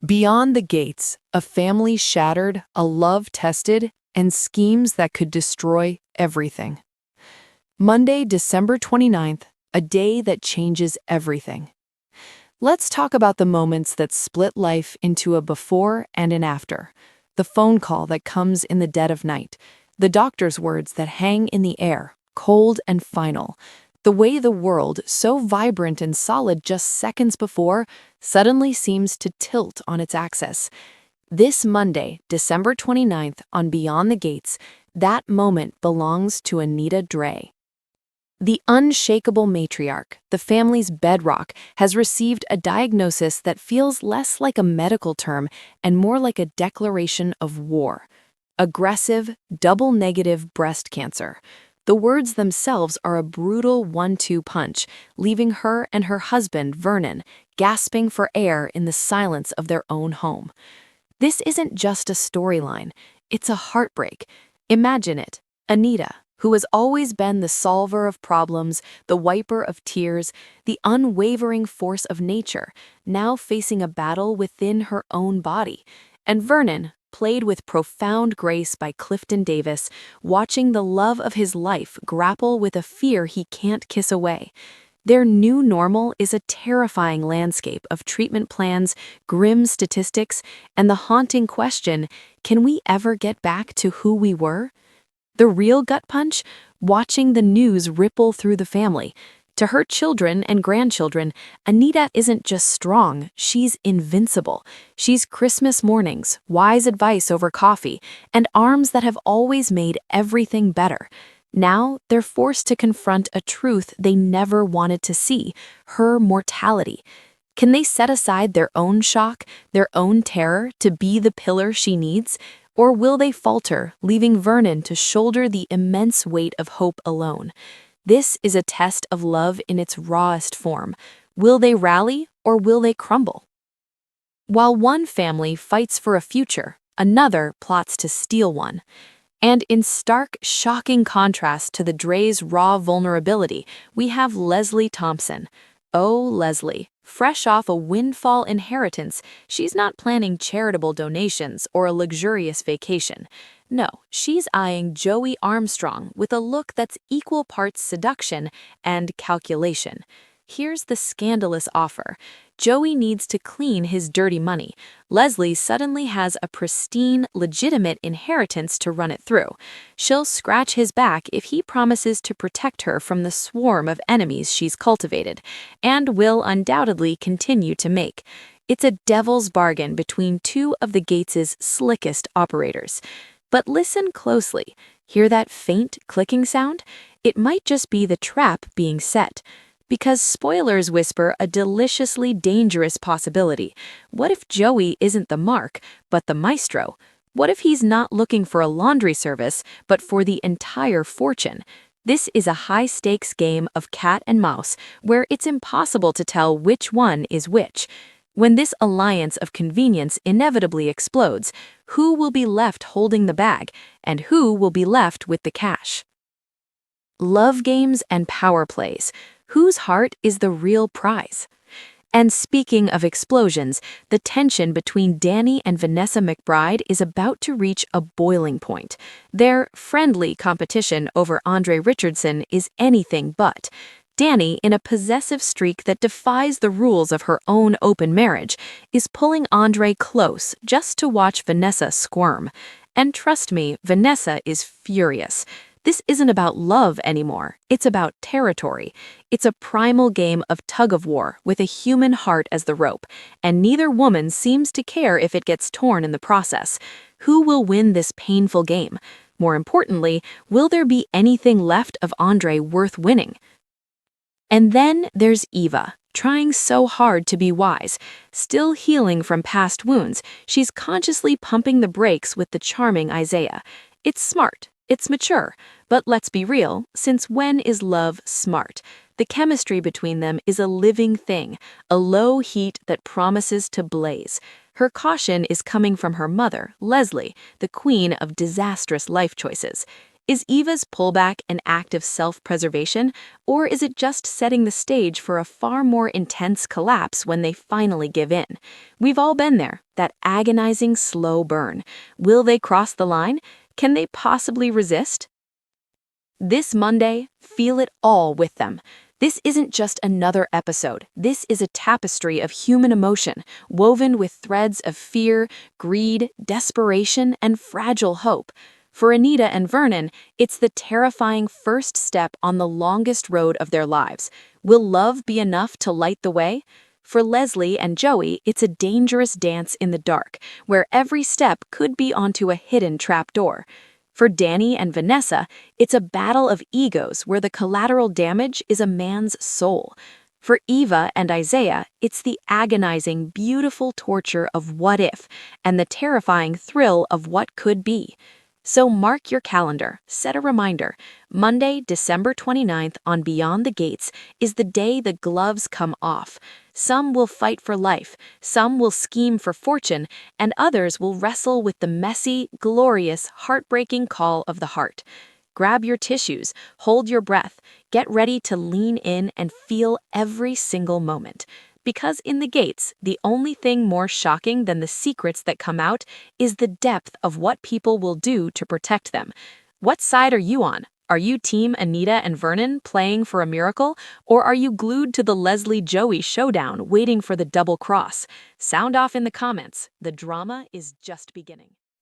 Beyond the gates, a family shattered, a love tested, and schemes that could destroy everything. Monday, December 29th, a day that changes everything. Let's talk about the moments that split life into a before and an after. The phone call that comes in the dead of night. The doctor's words that hang in the air, cold and final. The way the world, so vibrant and solid just seconds before, suddenly seems to tilt on its axis. This Monday, December 29th, on Beyond the Gates, that moment belongs to Anita Dray. The unshakable matriarch, the family's bedrock, has received a diagnosis that feels less like a medical term and more like a declaration of war. Aggressive, double-negative breast cancer. The words themselves are a brutal 1-2 punch, leaving her and her husband, Vernon, gasping for air in the silence of their own home. This isn't just a storyline, it's a heartbreak. Imagine it, Anita, who has always been the solver of problems, the wiper of tears, the unwavering force of nature, now facing a battle within her own body. And Vernon, played with profound grace by Clifton Davis, watching the love of his life grapple with a fear he can't kiss away. Their new normal is a terrifying landscape of treatment plans, grim statistics, and the haunting question, can we ever get back to who we were? The real gut punch? Watching the news ripple through the family. To her children and grandchildren, Anita isn't just strong, she's invincible. She's Christmas mornings, wise advice over coffee, and arms that have always made everything better. Now, they're forced to confront a truth they never wanted to see, her mortality. Can they set aside their own shock, their own terror, to be the pillar she needs? Or will they falter, leaving Vernon to shoulder the immense weight of hope alone? This is a test of love in its rawest form. Will they rally or will they crumble? While one family fights for a future, another plots to steal one. And in stark, shocking contrast to the Dray's raw vulnerability, we have Leslie Thompson. Oh, Leslie. Fresh off a windfall inheritance, she's not planning charitable donations or a luxurious vacation. No, she's eyeing Joey Armstrong with a look that's equal parts seduction and calculation. Here's the scandalous offer. Joey needs to clean his dirty money. Leslie suddenly has a pristine, legitimate inheritance to run it through. She'll scratch his back if he promises to protect her from the swarm of enemies she's cultivated, and will undoubtedly continue to make. It's a devil's bargain between two of the Gates' slickest operators. But listen closely. Hear that faint clicking sound? It might just be the trap being set. Because spoilers whisper a deliciously dangerous possibility. What if Joey isn't the mark, but the maestro? What if he's not looking for a laundry service, but for the entire fortune? This is a high-stakes game of cat and mouse, where it's impossible to tell which one is which. When this alliance of convenience inevitably explodes, who will be left holding the bag, and who will be left with the cash? Love games and power plays. Whose heart is the real prize? And speaking of explosions, the tension between Dany and Vanessa McBride is about to reach a boiling point. Their friendly competition over Andre Richardson is anything but. Dany, in a possessive streak that defies the rules of her own open marriage, is pulling Andre close just to watch Vanessa squirm. And trust me, Vanessa is furious. This isn't about love anymore, it's about territory. It's a primal game of tug-of-war with a human heart as the rope, and neither woman seems to care if it gets torn in the process. Who will win this painful game? More importantly, will there be anything left of Andre worth winning? And then there's Eva, trying so hard to be wise. Still healing from past wounds, she's consciously pumping the brakes with the charming Isaiah. It's smart. It's mature, but let's be real, since when is love smart? The chemistry between them is a living thing, a low heat that promises to blaze. Her caution is coming from her mother, Leslie, the queen of disastrous life choices. Is Eva's pullback an act of self-preservation, or is it just setting the stage for a far more intense collapse when they finally give in? We've all been there, that agonizing slow burn. Will they cross the line? Can they possibly resist? This Monday, feel it all with them. This isn't just another episode. This is a tapestry of human emotion, woven with threads of fear, greed, desperation, and fragile hope. For Anita and Vernon, it's the terrifying first step on the longest road of their lives. Will love be enough to light the way? For Leslie and Joey, it's a dangerous dance in the dark, where every step could be onto a hidden trapdoor. For Dany and Vanessa, it's a battle of egos where the collateral damage is a man's soul. For Eva and Isaiah, it's the agonizing, beautiful torture of what if, and the terrifying thrill of what could be. So mark your calendar, set a reminder. Monday, December 29th on Beyond the Gates is the day the gloves come off. Some will fight for life, some will scheme for fortune, and others will wrestle with the messy, glorious, heartbreaking call of the heart. Grab your tissues, hold your breath, get ready to lean in and feel every single moment. Because in the gates, the only thing more shocking than the secrets that come out is the depth of what people will do to protect them. What side are you on? Are you Team Anita and Vernon playing for a miracle? Or are you glued to the Leslie-Joey showdown waiting for the double cross? Sound off in the comments. The drama is just beginning.